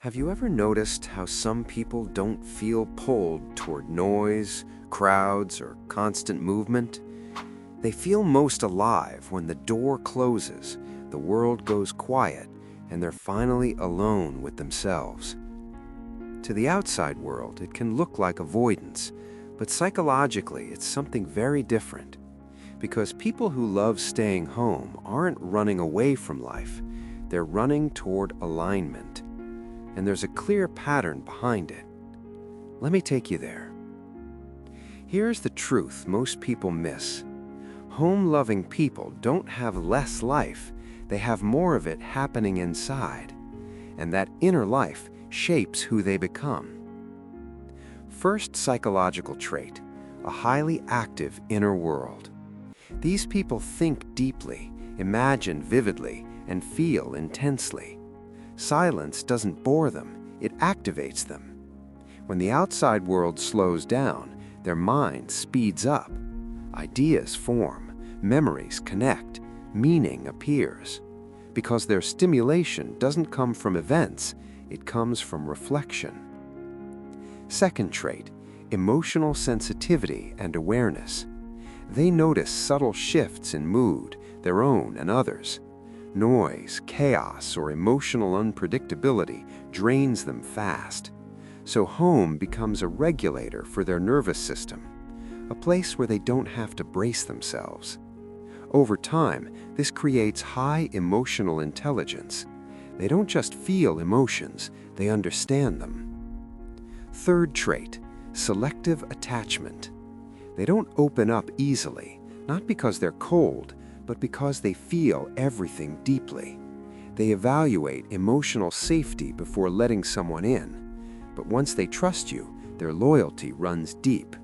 Have you ever noticed how some people don't feel pulled toward noise, crowds, or constant movement? They feel most alive when the door closes, the world goes quiet, and they're finally alone with themselves. To the outside world, it can look like avoidance, but psychologically, it's something very different. Because people who love staying home aren't running away from life, they're running toward alignment. And there's a clear pattern behind it. Let me take you there. Here's the truth most people miss. Home-loving people don't have less life, they have more of it happening inside. And that inner life shapes who they become. First psychological trait, a highly active inner world. These people think deeply, imagine vividly, and feel intensely. Silence doesn't bore them, it activates them. When the outside world slows down, their mind speeds up. Ideas form, memories connect, meaning appears. Because their stimulation doesn't come from events, it comes from reflection. Second trait, emotional sensitivity and awareness. They notice subtle shifts in mood, their own and others. Noise, chaos, or emotional unpredictability drains them fast. So home becomes a regulator for their nervous system, a place where they don't have to brace themselves. Over time, this creates high emotional intelligence. They don't just feel emotions, they understand them. Third trait, selective attachment. They don't open up easily, not because they're cold, but because they feel everything deeply. They evaluate emotional safety before letting someone in. But once they trust you, their loyalty runs deep.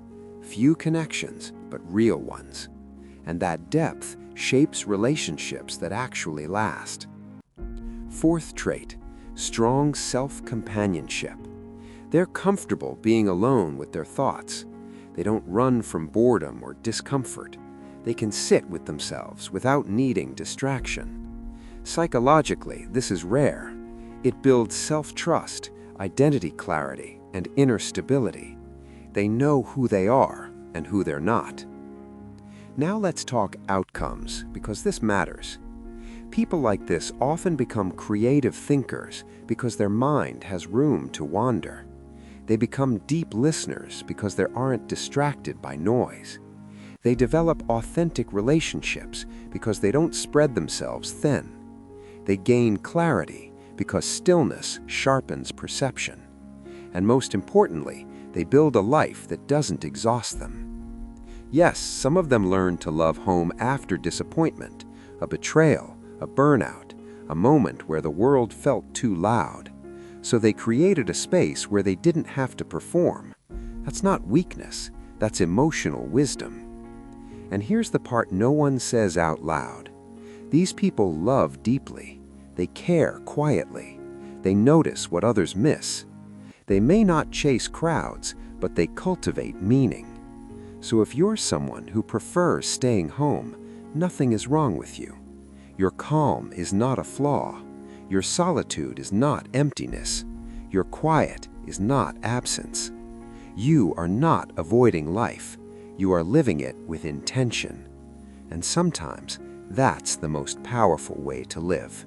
Few connections, but real ones. And that depth shapes relationships that actually last. Fourth trait, strong self-companionship. They're comfortable being alone with their thoughts. They don't run from boredom or discomfort. They can sit with themselves without needing distraction. Psychologically, this is rare. It builds self-trust, identity clarity, and inner stability. They know who they are and who they're not. Now let's talk outcomes, because this matters. People like this often become creative thinkers because their mind has room to wander. They become deep listeners because they aren't distracted by noise. They develop authentic relationships because they don't spread themselves thin. They gain clarity because stillness sharpens perception. And most importantly, they build a life that doesn't exhaust them. Yes, some of them learn to love home after disappointment, a betrayal, a burnout, a moment where the world felt too loud. So they created a space where they didn't have to perform. That's not weakness, that's emotional wisdom. And here's the part no one says out loud. These people love deeply. They care quietly. They notice what others miss. They may not chase crowds, but they cultivate meaning. So if you're someone who prefers staying home, nothing is wrong with you. Your calm is not a flaw. Your solitude is not emptiness. Your quiet is not absence. You are not avoiding life. You are living it with intention. And sometimes, that's the most powerful way to live.